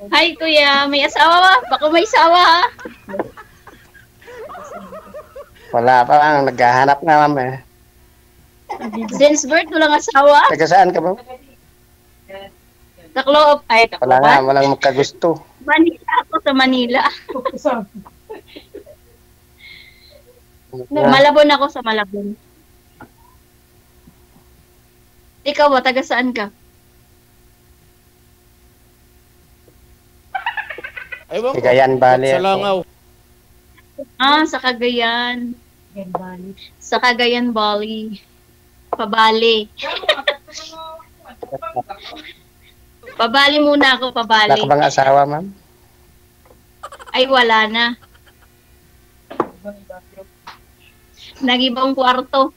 Hi, kuya. May asawa ba? Baka may asawa, ha? Wala pa lang, naghahanap nga ma'am eh. Since birth, walang asawa? Taga saan ka ba? Takloob. Ay, Wala nga, Tacloban? walang magkagusto. Manila ako sa Manila. Malabon ako sa Malabon. Ikaw ba? Taga saan ka? Ewan ko. Cagayan Valley Sa ako. Langaw. Ah, sa Cagayan. Sa Cagayan Valley. Pabali. Pabali muna ako, Wala pabali. ka bang asawa ma'am? Ay, wala na. Nag-ibang kwarto.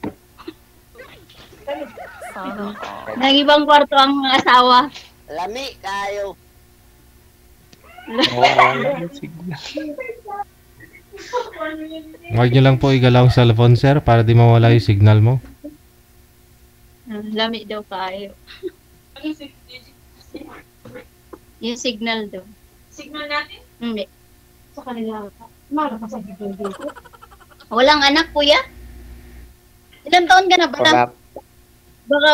Nag-ibang kwarto ang asawa. Lami kayo. Huwag nyo lang po igalaw sa cellphone, sir, para di mawala yung signal mo. Lami daw kayo. Yung signal daw. Signal natin? Hindi. Sa kanila. Mara pa sa dito. Walang anak, kuya? Ilang taon ka na ba? Wala. Baka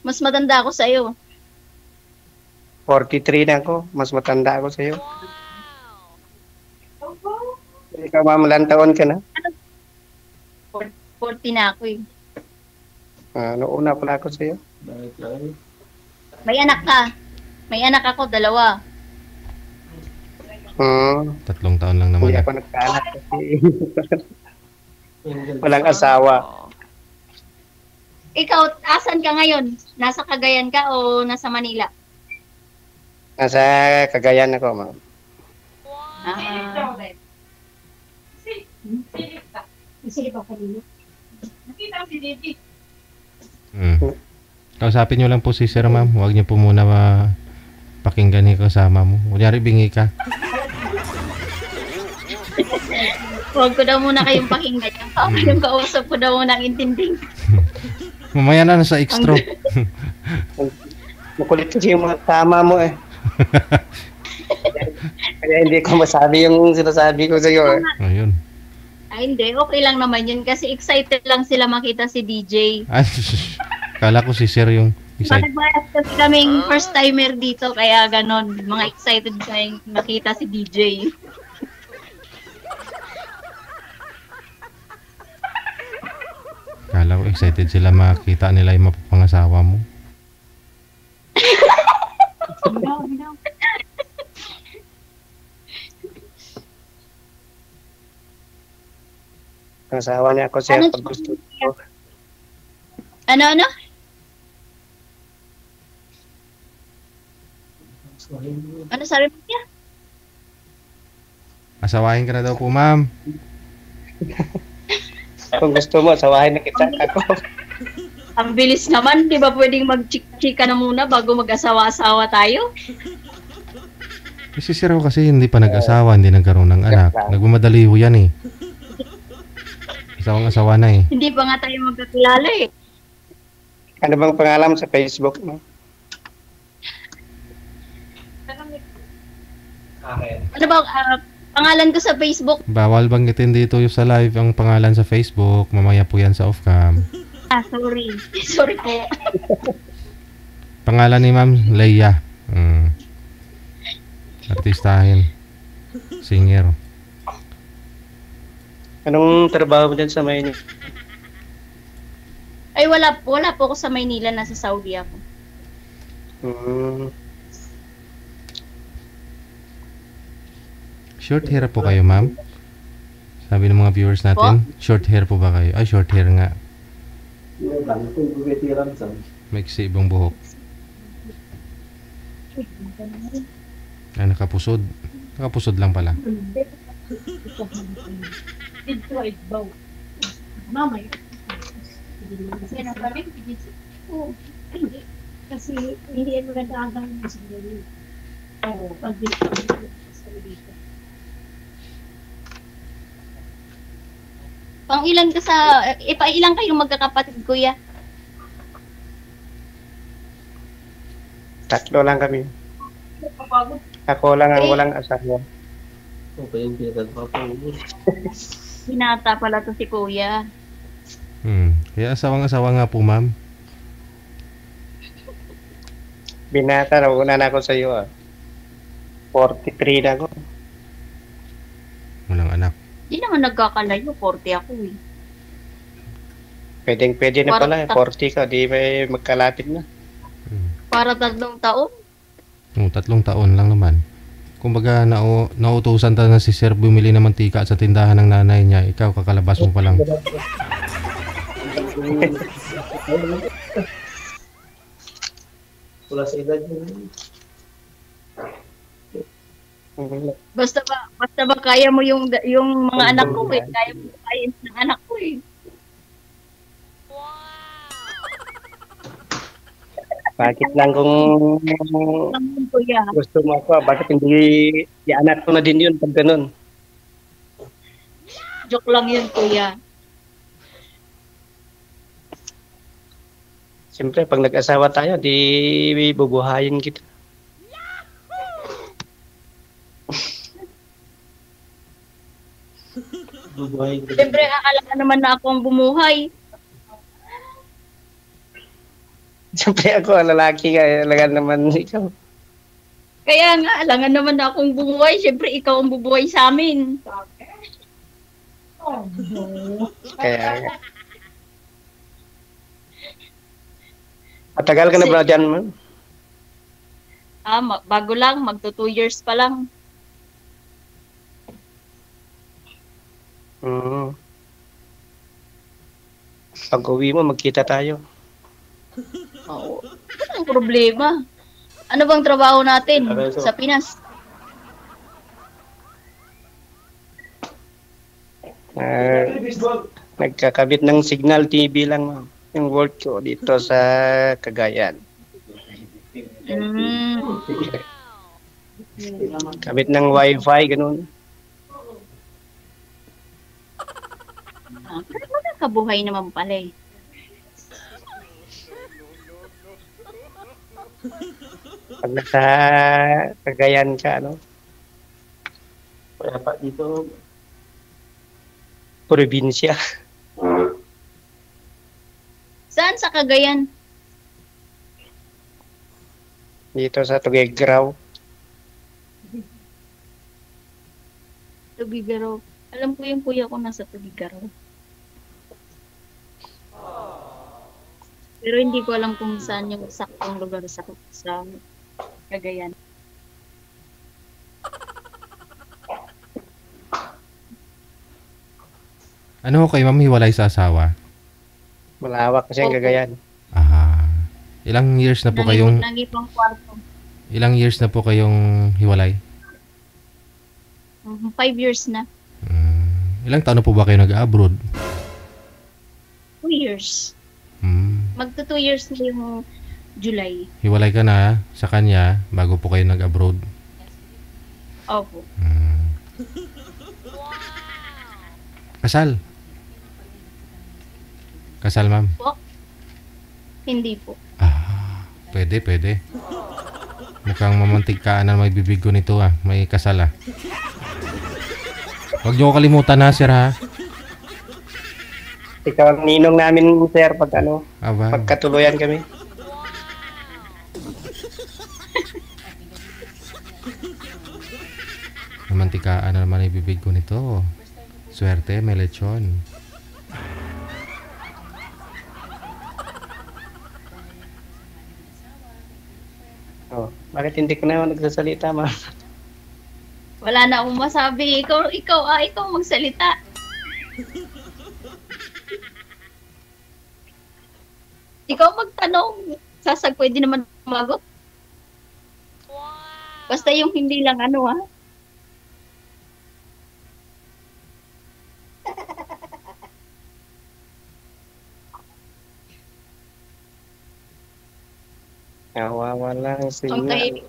mas matanda ako sa'yo. 43 na ako, mas matanda ako sa'yo. Ikaw ma'am, ilang taon ka na? 40 na ako eh. Noong una pala ako sa'yo. May anak ka. May anak ako, 2. 3 taon lang naman. Hindi ako nagkaanak kasi walang asawa. Ikaw, asan ka ngayon? Nasa Cagayan ka o nasa Manila? Nasa Cagayan ako ma'am. Ah, Isilip ako kanina. Nakita ko si Didi. Kausapin nyo lang po si sir, ma'am. Huwag nyo po muna pakinggan yung kasama mo. Kunyari, bingi ka. huwag ko daw muna kayong pakinggan. Yung kausap ko daw muna ang intinding. Mamaya na nasa extra. Makulit kasi yung mga tama mo eh. Kaya hindi ko masabi yung sinasabi ko sa'yo eh. Ayun. Ay, hindi. Okay lang naman yun kasi excited lang sila makita si DJ. Ay, kala ko si sir yung excited. Nagbayas kasi kaming first timer dito kaya ganon. Mga excited kayong makita si DJ. Kala ko excited sila makita nila yung mapapangasawa mo. Binaw. Ang asawa niya ako siya Ano? pag gusto ko. Ano? Ano sabi mo niya? Asawahin ka na daw po, ma'am. Kung gusto mo, asawahin na kita ako. Ang bilis naman, di ba pwedeng mag-chika na muna bago mag-asawa-asawa tayo? Si sir ko kasi hindi pa nag-asawa, hindi nagkaroon ng anak. Nagmamadali ho yan eh. Isang asawa na eh. Hindi pa nga tayo magkakilala eh. Ano bang pangalan mo sa Facebook mo? Ano ba, pangalan ko sa Facebook? Bawal banggitin dito yung sa live ang pangalan sa Facebook. Mamaya po yan sa off-cam. Sorry. Sorry po. Pangalan ni Ma'am Leia. Artistahin. Singer. Anong trabaho mo dyan sa Maynila? Ay, wala po ako sa Maynila. Nasa Saudi ako. Short hair po kayo, ma'am? Sabi ng mga viewers natin, short hair po ba kayo? Ay, short hair nga. Maiksi ibang buhok. Ay, nakapusod. Nakapusod lang pala. Dito ay baw. Mamay. Kasi hindi yan maganda ang gawin sa dito. Oo, pag dito. Pang ilan ka sa, ilang kayong magkakapatid, kuya? 3 lang kami. Ako lang ang Eh. walang asawa. Binata pala to si kuya. Kaya asawang-asawa nga po, ma'am. Binata na una na ako sa iyo. 43 na ako. Walang anak. Di naman nagkakalayo, 40 ako eh. Pwede na Parang pala. 40 ka, di may magkalapit na. Para 3 taon. 3 taon lang naman. Kumbaga, nautusan ta na si Sir bumili ng mantika sa tindahan ng nanay niya. Ikaw, kakalabas mo pa lang. Wala sa edad yun. Basta ba kaya mo yung mga anak ko eh. Kaya mo kain ng anak ko eh. Bakit lang kung Naman kuya. gusto mo ako, bakit hindi anak ko na din yun pag ganun? Joke lang yun kuya. Siyempre, pag nag-asawa tayo, di bubuhayin kita. Siyempre akala ka naman na ako ang bumuhay. Siyempre ako, lalaki ka, talaga naman ikaw. Kaya nga, alangan naman na akong bumuhay. Siyempre ikaw ang bubuhay sa amin. Kaya, matagal ka na ba dyan, ma'am? Bago lang, magto 2 years pa lang. Pag uwi mo, magkita tayo. Oo. Ano ang problema? Ano bang trabaho natin sa Pinas? Nagkakabit ng Signal TV lang, ma'am. Yung work ko dito sa Cagayan. Kabit ng Wi-Fi, ganun. Pero magkakabuhay naman pala eh. Pag nasa Cagayan ka, ano? Kaya pa dito. Probinsya. Saan sa Cagayan? Dito sa Tuguegarao. Tubigaraw. Alam ko yung kuya ko nasa Tubigaraw. Pero hindi ko alam kung saan yung saktong lugar sa Cagayan. Ano ho kayo, ma'am, hiwalay sa asawa? Malawak kasi ang Opo. Cagayan. Ilang years na po kayong Nangipang kwarto. ilang years na po kayong hiwalay? 5 years na. Ilang taon na po ba kayo nag-abroad? 2 years. Magto 2 years na yung July. Hiwalay ka na sa kanya bago po kayo nag-abroad. Opo. Kasal? Kasal, ma'am? Hindi po. Pwede. Mukhang mamantigkaan na may bibig ko nito May kasal Huwag niyo ko kalimutan sir Ikaw ang ninong namin, sir, pag Aba. pagkatuluyan kami. Mamantikaan na naman ay bibig ko nito. Swerte, may lechon. Bakit hindi ka na nagsasalita, ma'am? Wala na akong masabi. Ikaw magsalita. Ikaw magtanong. Pwede naman magot. Basta yung hindi lang Nawawala ang Okay. signal.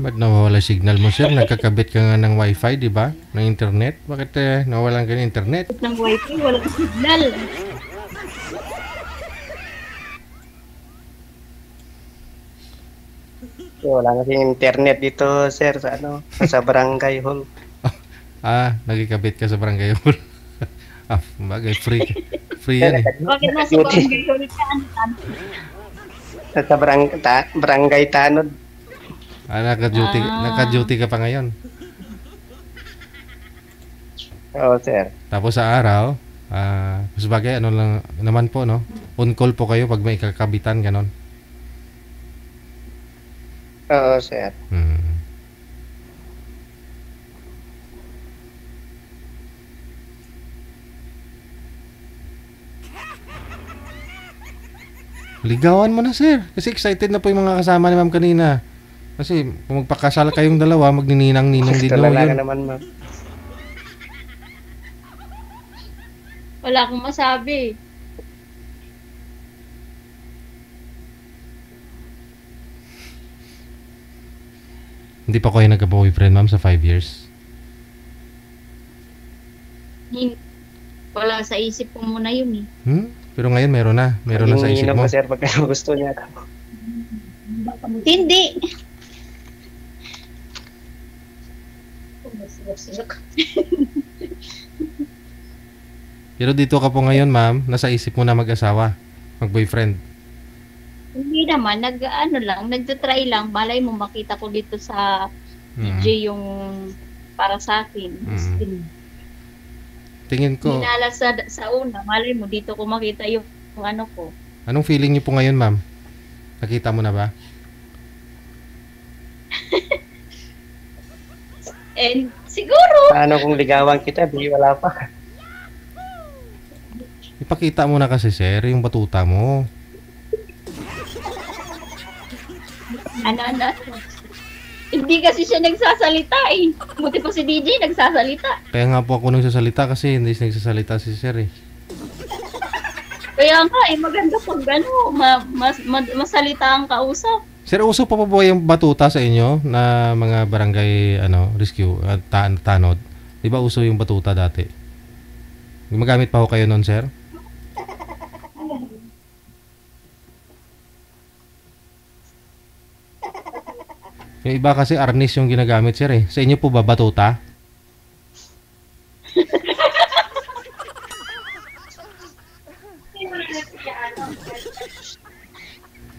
Ba't nawawala signal mo, sir? Nagkakabit ka nga ng wifi, di ba? Ng internet? Bakit nawalan ka ng internet? Ng wifi, walang signal. Wala kasing internet dito, sir, sa sa barangay hall. Nagkikabit ka sa barangay hall. Bagay, free. Free yan eh. Bakit nasa barangay ulit ka? Sa barangay Tanod. Naka-duty ka pa ngayon. Oo, sir. Tapos sa araw, sabagay, ano lang naman po, no? On call po kayo pag may kakabitan, ganon. Oo, sir. Ligawan mo na, sir. Kasi excited na po yung mga kasama ni ma'am kanina. Kasi kung magpakasal kayong dalawa, magnininang-ninong din daw Wala ka yun. naman, ma'am. Wala akong masabi. Hindi pa kayo nagka-boyfriend, ma'am, sa 5 years? Wala sa isip ko muna yun eh. Pero ngayon meron na. Meron na sa isip Iniinom mo. ko, sir, pagka gusto niya. Hindi. Pero dito ka po ngayon, ma'am, nasa isip mo na mag-asawa, mag-boyfriend. Hindi naman, nagtatry lang. Malay mo makita ko dito sa DJ yung para sa akin. Tingin ko, Hinala sa una, malay mo dito ko makita yung ano ko. anong feeling niyo po ngayon, ma'am? Nakita mo na ba? And siguro, Paano kung ligawan kita, di wala pa. Ipakita mo na kasi, sir, yung batuta mo. ano. Hindi kasi siya nagsasalita eh. Buti pa si DJ nagsasalita. Kaya nga po ako nagsasalita kasi hindi nagsasalita si sir eh. Kaya nga eh, maganda pag masalita ang kausap. Sir, uso pa po yung batuta sa inyo na mga barangay rescue at tanod? Di ba uso yung batuta dati? Gumagamit pa ho kayo nun, sir? Yung iba kasi arnis yung ginagamit, sir eh. Sa inyo po ba batuta?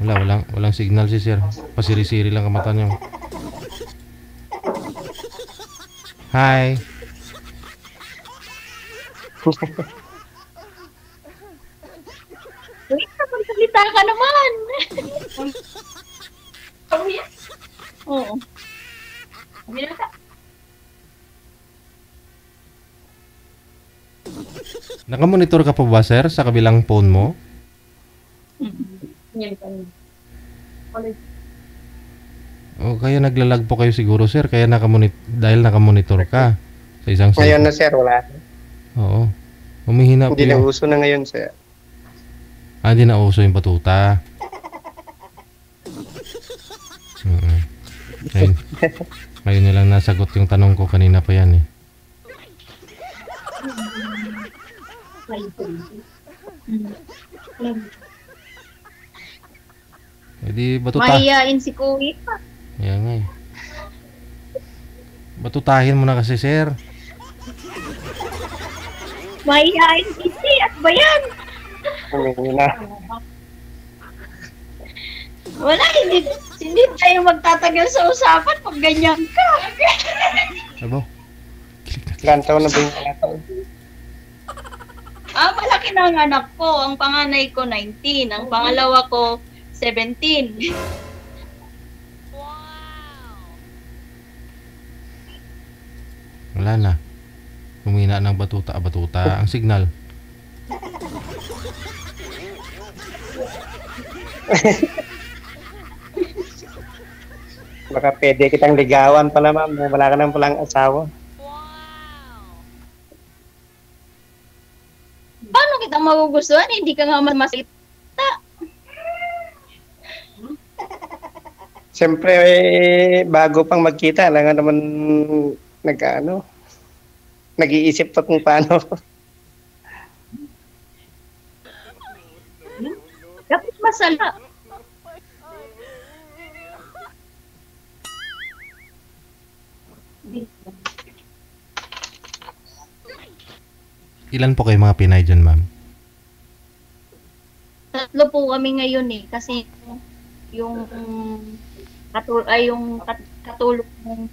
Walang signal si sir. Pasiri-siri lang ang mata niyo. Hi. Wait, magsalita ka naman. Oo. Nakamonitor ka po ba, sir, sa kabilang phone mo? O kaya naglalag po kayo siguro, sir, kaya dahil nakamonitor ka sa isang Ngayon cellphone. na, sir, wala. Oo. Humihina po Hindi na yung... uso na ngayon, sir. Hindi na uso yung batuta. Ngayon, ngayon nilang nasagot yung tanong ko kanina pa yan eh. Di batuta. Mahihain si Kuya. Ayan nga eh. Batutahin mo na kasi, sir. Mahihain si at ba yan? Hindi na. Wala, hindi tayo magtatagal sa usapan pag ganyan ka. Abo. Ilan taon na ba yung anak ko? Malaki na ang anak ko. Ang panganay ko 19. Ang pangalawa ko 17. Wala na. Humina ng batuta. Ang signal. Baka pwede kitang ligawan pala, ma'am. Wala ka nang palang asawa. Paano kita magugustuhan? Hindi ka nga masakit. Siyempre, bago pang magkita, lang naman nag-iisip pa kung paano. Dapat masala. Ilan po kayo mga Pinay dyan, ma'am? Tatlo po kami ngayon eh. Kasi yung katulog ng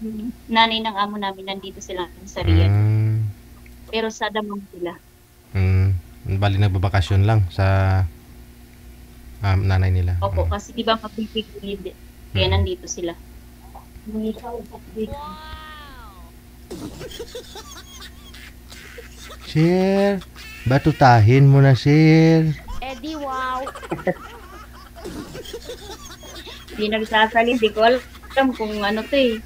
nanay ng amo namin nandito sila sa Riyadh. Pero sa Damam sila. Bali nagbabakasyon lang sa nanay nila. Opo, kasi di ba mapipigilid. Kaya nandito sila. Sir, batutahin mo na, sir. Eddie, wow. Hindi nagsasali, di ko alam kung ano to eh.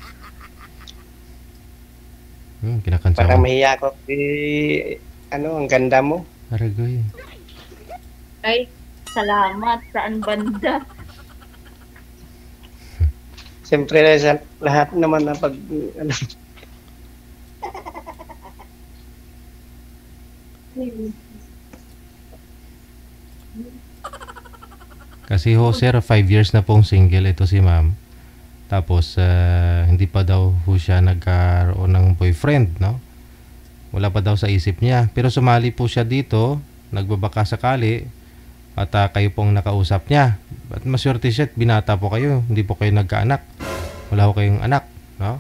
Kinakansawa. Parang mahiya ko. Ang ganda mo. Aragoy. Ay, salamat. Saan banda? Siyempre, sa lahat naman na pag... Kasi ho, sir, 5 years na pong single ito si ma'am. Tapos, hindi pa daw ho siya nagkaroon ng boyfriend, no? Wala pa daw sa isip niya. Pero sumali po siya dito, nagbabaka sakali, at kayo pong nakausap niya. At maswerte siya, binata po kayo, hindi po kayo nagkaanak. Wala ho kayong anak, no?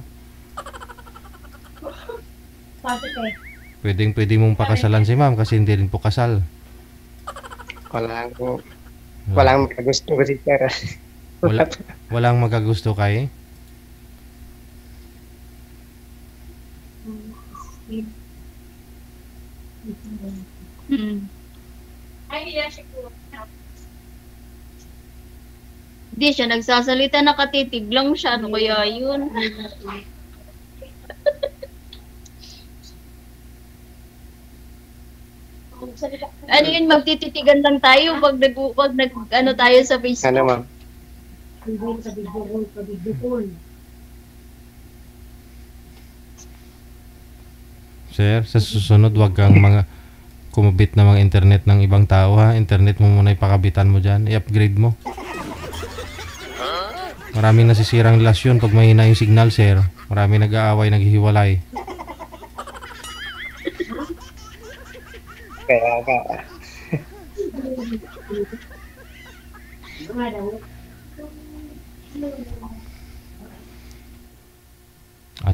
Pwede mong pakasalan si ma'am kasi hindi rin po kasal. Walang gusto ko si Tara. Walang magagusto kay? Hindi siya nagsasalita, nakatitig lang siya. Ano kaya yun? Ano yun, magtititigan lang tayo pag ano tayo sa Facebook. Ano, ma'am? Sir, sa susunod wag kang kumabit na mga internet ng ibang tao, ha. Internet mo muna ipakabitan mo dyan. I-upgrade mo. Maraming nasisirang relasyon pag mahina yung signal, sir. Maraming nag-aaway, naghihiwalay. Kaya ka.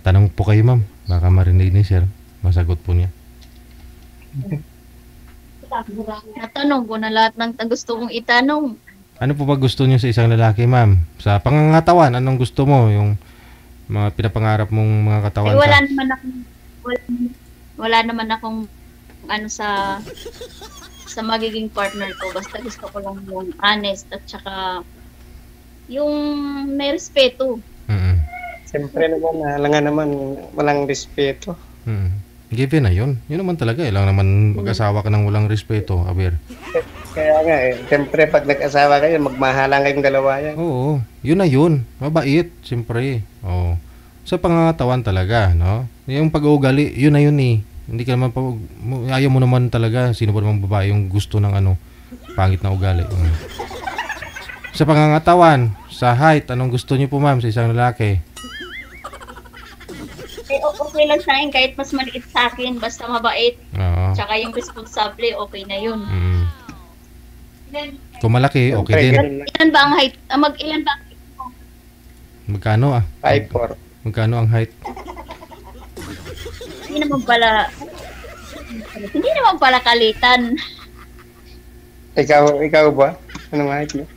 Tanong po kayo, ma'am. Baka marinig ni sir. Masagot po niya. Natanong ko na lahat ng gusto kong itanong. Ano po ba gusto niyo sa isang lalaki, ma'am? Sa pangangatawan, anong gusto mo? Yung mga pinapangarap mong mga katawan Eh, wala naman akong ano sa magiging partner ko. Basta gusto ko lang yung honest at saka yung may respeto. Siyempre naman, halangan naman walang respeto. Given na yun. Yun naman talaga. Lang naman mag-asawa ka ng walang respeto, Aber. Kaya nga siyempre pag nag-asawa kayo, magmahalang kayong dalawa yan. Oo, yun na yun. Mabait, siyempre. Oo. Sa pangangatawan talaga, no? Yung pag-uugali, yun na yun eh. Hindi ka naman ayaw mo naman talaga. Sino ba namang babae yung gusto ng pangit na ugali? Sa pangangatawan, sa height, anong gusto niyo po, ma'am, sa isang lalaki? Eh, okay lang sa akin kahit mas maliit sa akin. Basta mabait. Oo. Tsaka yung responsable, okay na yun. Kung malaki, okay din. Ilan ba ang height? Ilan ba ang height mo? Magkano 5'4". Magkano ang height? Hindi naman pala kalitan. Ikaw ba? Anong height mo?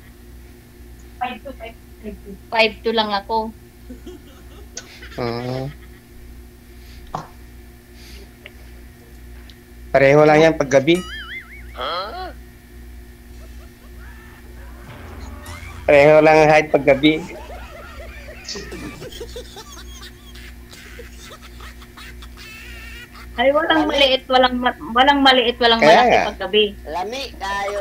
5'2" lang ako. Pareho lang yan paggabi. Pareho lang ang height paggabi. Ay, walang maliit, walang Kaya malaki nga. paggabi. Lami tayo.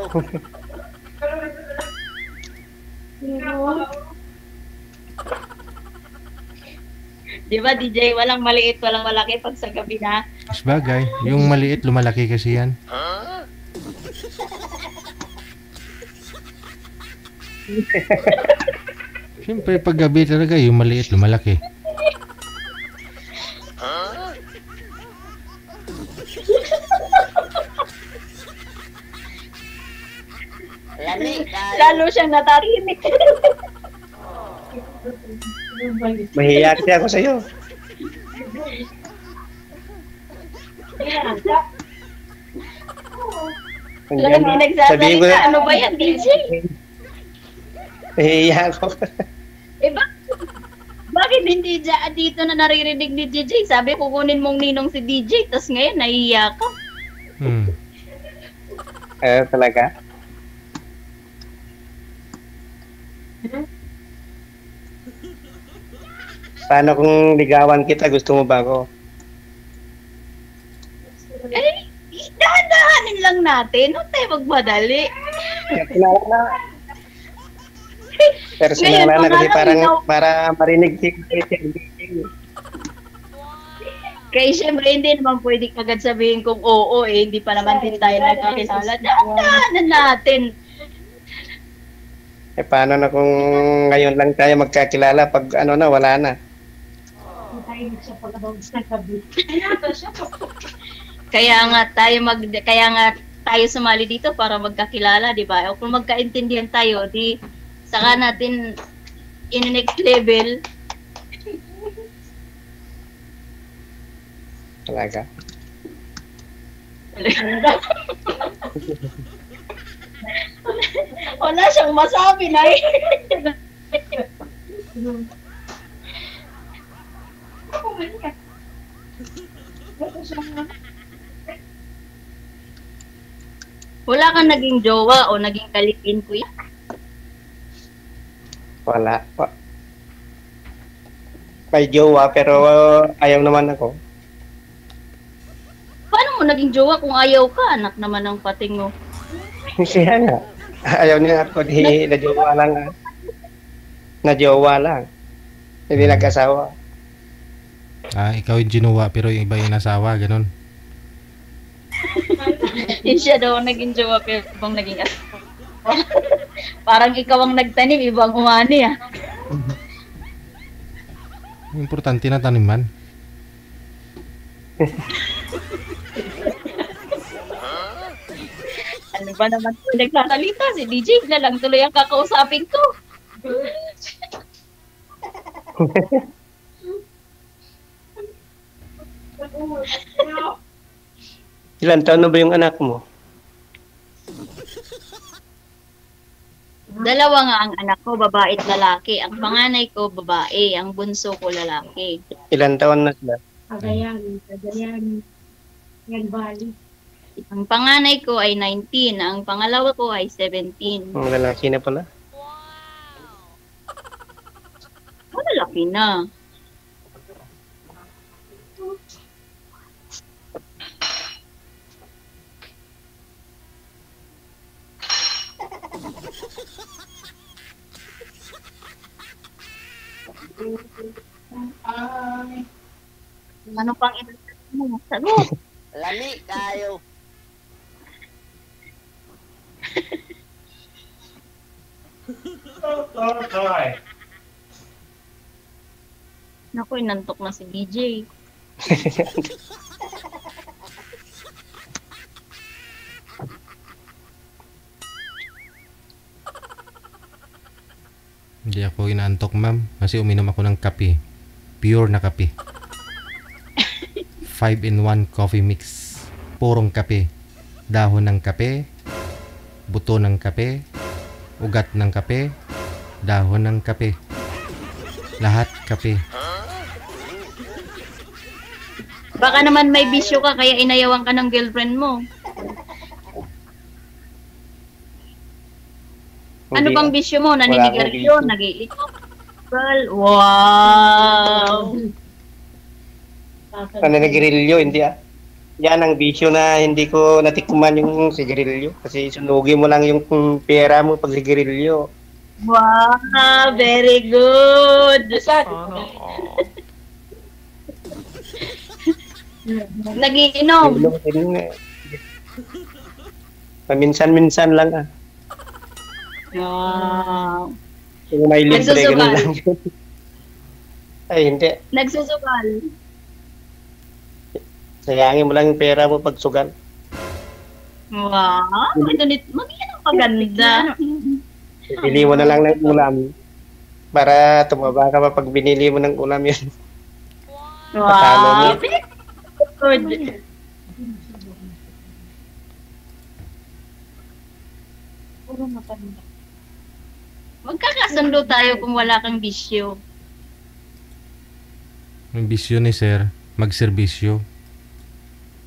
Di ba, DJ? Walang maliit, walang malaki pag sa gabi na. Sabagay, yung maliit, lumalaki kasi yan. Siyempre, pag gabi talaga, yung maliit, lumalaki. Lami kayo. Lalo siyang natarinig. Mahiya kasi ako sa'yo. Lagi Sabihin ko nagsasalita. na, Ano ba yan, DJ? mahiya ako. Eh, bakit hindi dito na naririnig ni DJ? Sabi, kukunin mong ninong si DJ, tas ngayon, nahihiya ka. Talaga. Paano kung ligawan kita? Gusto mo ba ako? Eh, dahan-dahanin lang natin. Huwag tayo magmadali. Kilala na. Personal Ngayon, na kasi pangalan parang ikaw. para marinig si Kaya syempre, hindi naman pwede agad sabihin kung oo eh. Hindi pa naman din tayo nagkakilala. Dahan-dahanan natin. paano na kung ngayon lang tayo magkakilala pag ano na, wala na. Kaya nga tayo sumali dito para magkakilala, di ba? O kung magkaintindihan tayo, di saka natin in next level. Talaga. Wala siyang masabi na eh. Wala kang naging jowa o naging kalipin, kuya? Wala. May jowa pero ayaw naman ako. Paano mo naging jowa kung ayaw ka? Anak naman ng pating mo. Kaya nga. Ayaw niya ako. Di, na-jowa lang. Na-jowa lang. Hindi nag-asawa. Ikaw yung ginuwa pero yung iba yung nasawa, ganun. Hindi siya daw naging jowa pero ibang naging asawa. Parang ikaw ang nagtanim, ibang umani ah. Importante na taniman. Ano ba naman nagsasalita? Si DJ na lang tuloy ang kakausapin ko. Ilan taon na ba yung anak mo? Dalawa nga ang anak ko, babae at lalaki. Ang panganay ko, babae. Ang bunso ko, lalaki. Ilan taon na sila? Cagayan, yan bali. Ang panganay ko ay 19. Ang pangalawa ko ay 17. Ang lalaki na pala. Malalaki na. Ano pang ito mo? Sagot! Lami kayo. Naku, inantok na si DJ. Hindi ako inaantok, ma'am. Kasi uminom ako ng kape. Pure na kape. 5-in-1 coffee mix. Purong kape. Dahon ng kape. Buto ng kape. Ugat ng kape. Dahon ng kape. Lahat kape. Baka naman may bisyo ka kaya inayawan ka ng girlfriend mo. Ano Hindi. bang bisyo mo? Wala Naninigarilyo? akong bisyo. Nag-iikot? Well, wow! Ano nagrilyo? Hindi ah. Yan ang bisyo na hindi ko natikman yung sigarilyo. Kasi sunugin mo lang yung pera mo pag sigarilyo. Wow! Very good! Nagiinom? Paminsan-minsan lang ah. Wow! Kung may libre, Nagsusugal. ganun lang. Ay, hindi. Nagsusugal? Sayangin mo lang yung pera mo pag sugal. Wow! Ito nito. Mag-inom ka Maganda. Bili mo na lang ng ulam para tumaba ka pa pag binili mo ng ulam yun. Wow. Good. Puro matanda. Magkakasundo tayo kung wala kang bisyo. Yung bisyo ni sir, magserbisyo.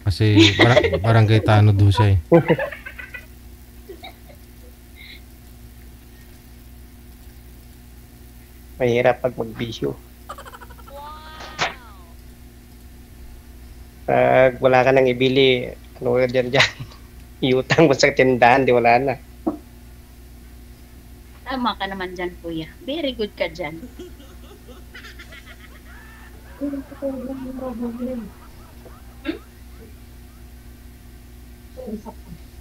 Kasi barangay tanod do siya eh. Mahirap pag magbisyo. Pag wala ka nang ibili, ano ka dyan? Iutang mo sa tindahan, di wala na. Tama ka naman dyan, kuya. Very good ka dyan. Puro sobrang problem.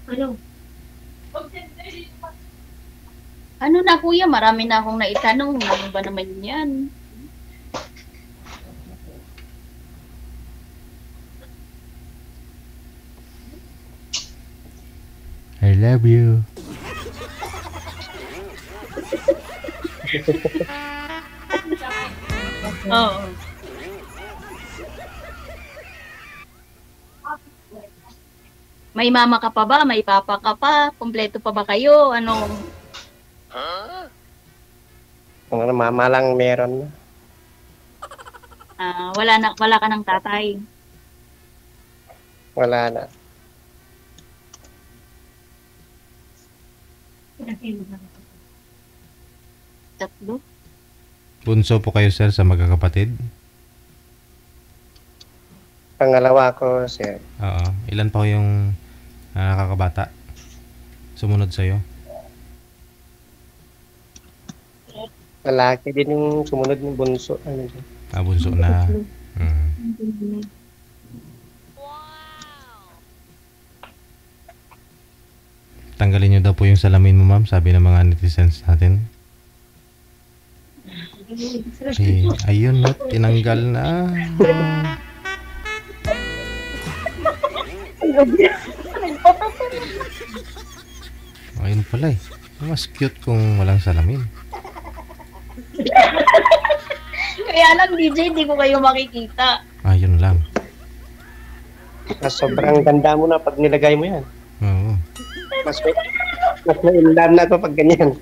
Ano? Ano na, kuya? Marami na akong naitanong. Ano ba naman yan? I love you. Oo. May mama ka pa ba? May papa ka pa? Kompleto pa ba kayo? Ano? Kung ano, mama lang meron. Wala ka ng tatay. Wala na. Tatlo? Bunso po kayo sir sa magkakapatid? Pangalawa ko, sir. Oo. Ilan pa ho yung kakabata? Sumunod sa'yo? Lalaki din yung sumunod ng bunso. Ano dyan? Bunso na. Mm. Tanggalin nyo daw po yung salamin mo ma'am, sabi ng mga netizens natin. Ayun no, tinanggal na. Ayun pala eh. Mas cute kung walang salamin. Kaya lang, DJ, hindi ko kayo makikita. Ayun lang. Mas sobrang ganda mo na pag nilagay mo yan. Oo. Mas may inlam na to pag ganyan.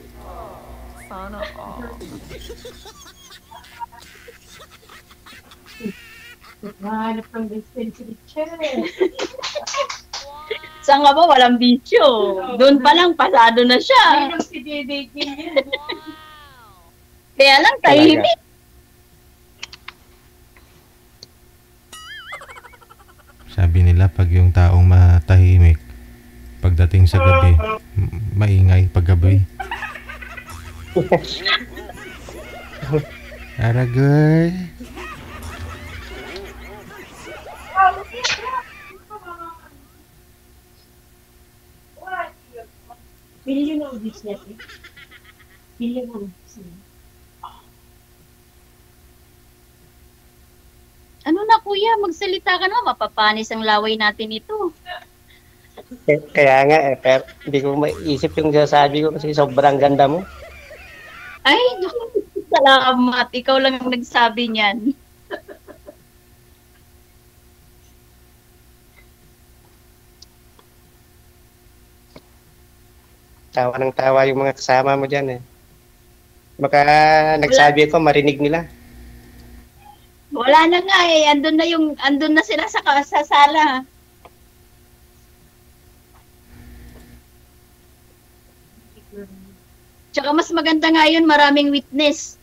Mahanap ng dispensary chair. Saan nga ba? Walang bisyo. Doon pa lang, pasado na siya. Ayun si Dede King yun. Kaya lang, tahimik. Sabi nila pag yung taong matahimik, pagdating sa gabi, maingay paggabi. Aragoy. Bili yun ang ubis natin. Bili mo ang ubis natin. Ano na, kuya? Magsalita ka na. Mapapanis ang laway natin ito. Kaya nga eh, pero hindi ko maisip yung sasabi ko kasi sobrang ganda mo. Ay, naku, salamat. Ikaw lang ang nagsabi niyan. Tawa ng tawa yung mga kasama mo dyan eh. Baka nagsabi ko, marinig nila. Wala na nga eh. Andun na sila sa sala. Tsaka mas maganda nga yun, maraming witness.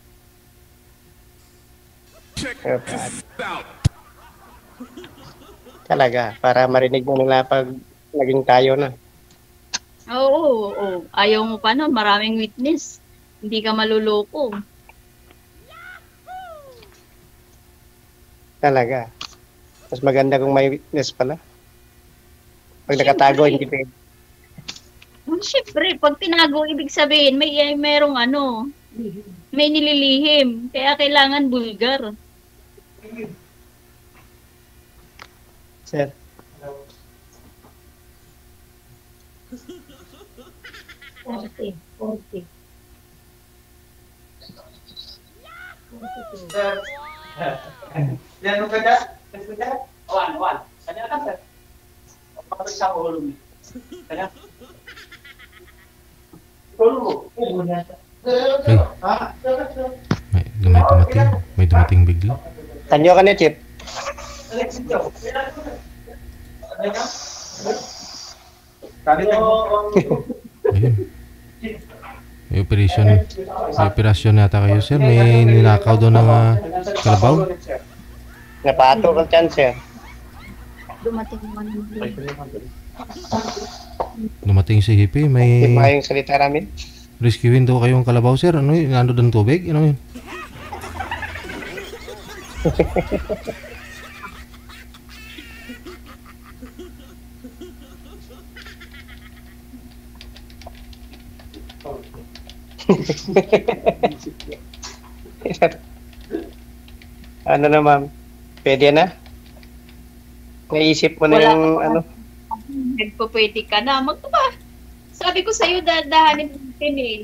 Talaga, para marinig mo nila pag naging tayo na. Oo. Ayaw mo pa nun, maraming witness. Hindi ka maluloko. Talaga. Mas maganda kung may witness pala. Pag nakatago, hindi pwede. Siyempre, pag tinago, ibig sabihin, merong may nililihim. Kaya kailangan bulgar. Sir. 40. 40. 42. Sir. Yan mo kada? Kada? Wan. Kanya ka, sir. Kapag sa ulo mo. Kanya? Ulo mo. Ay, may dumating bigla. Tanyo ka na, Chip. Ayun. May operasyon yata kayo, sir. May ninakaw doon ng kalabaw. Napato ka dyan, sir. Dumating naman yung Dumating si Hippie. Hindi May ba yung salita namin? rescuein daw kayong kalabaw, sir. Ano yun? Nando ng tubig? Ano yun? Ano na, ma'am? Pwede na? Naisip mo na Wala yung pa. ano? Nagpapwede ka na. Magpapa. Sabi ko sa'yo, dadahanin natin eh.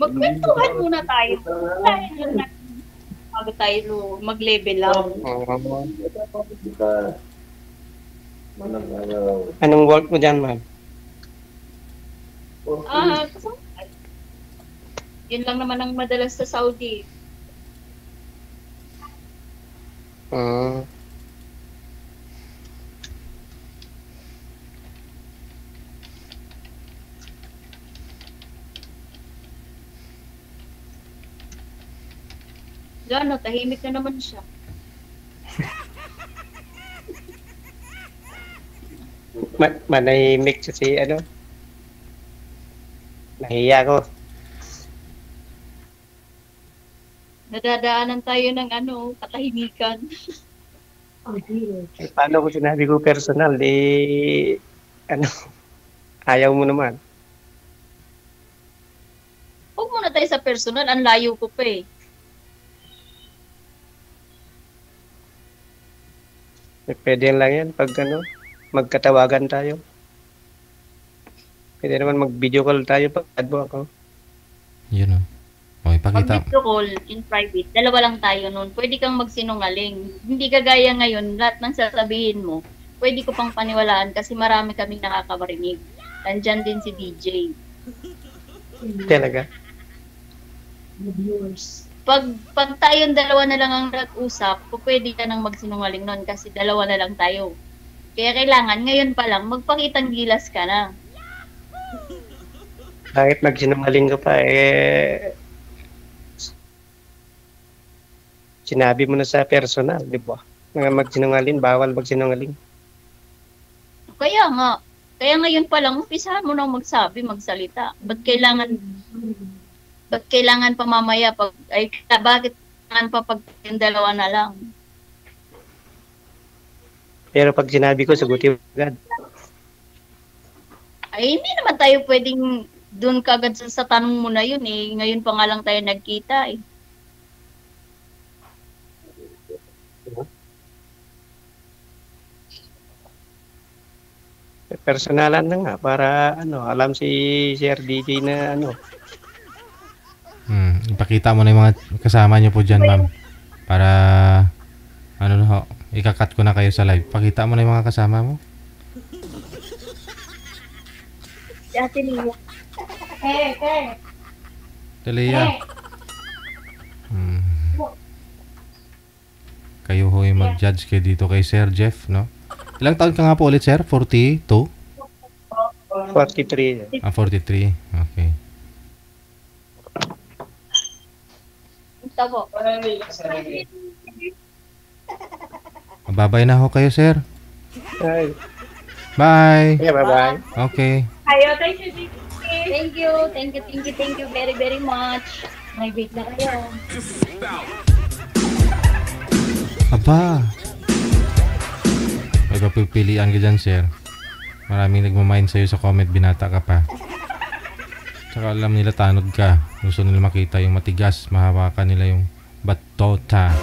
Magkwentuhan muna tayo. Bago tayo mag-level up. Anong work mo dyan, ma'am? Kasi yun lang naman ang madalas sa Saudi. Hmm. Gano, tahimik na naman siya. Manahimik siya si ano? Nahiya ko. Nadadaanan tayo ng katahimikan. Paano ko sinabi ko personal? Ano? Ayaw mo naman. Huwag muna tayo sa personal, ang layo ko pa eh. Pwede lang yan pag magkatawagan tayo. Pwede naman mag-video call tayo pag adbo ako. Yun o. Okay, Pag pakita. video call in private, dalawa lang tayo nun. Pwede kang magsinungaling. Hindi kagaya ngayon, lahat ng sasabihin mo, pwede ko pang paniwalaan kasi marami kaming nakakabarinig. Nandyan din si DJ. Talaga. Viewers. Pag tayong dalawa na lang ang nag-usap, pwede ka nang magsinungaling nun kasi dalawa na lang tayo. Kaya kailangan, ngayon pa lang, magpakitang gilas ka na. Kahit magsinungaling ka pa, sinabi mo na sa personal, di ba? Nga magsinungaling, bawal magsinungaling. Kaya ngayon pa lang, umpisahan mo nang magsalita. Ba't kailangan pa mamaya bakit kailangan pa pag yung dalawa na lang? Pero pag sinabi ko, sagutin mo agad. Ay, hindi naman tayo pwedeng doon kagad sa tanong mo na yun eh. Ngayon pa nga lang tayo nagkita eh. Personalan na nga para alam si Sir DJ na Ipakita mo na yung mga kasama niyo po dyan, ma'am. Para, ikakat ko na kayo sa live. Pakita mo na yung mga kasama mo. Dati niyo. Talia. Kayo ho yung mag-judge kayo dito kay Sir Jeff, no? Ilang taon ka nga po ulit, sir? 42? 43. 43. Okay. Tabo. Mababay na ho kayo, sir. Ay, Bye! yeah, bye-bye. Okay. Ayo, thank you, Vicky. Thank you very, very much. May wait na kayo. Aba! May papipilian ka dyan, sir. Maraming nagmamind sa'yo sa comment, binata ka pa. Tsaka alam nila tanod ka. Gusto nila makita yung matigas, mahawakan nila yung batota.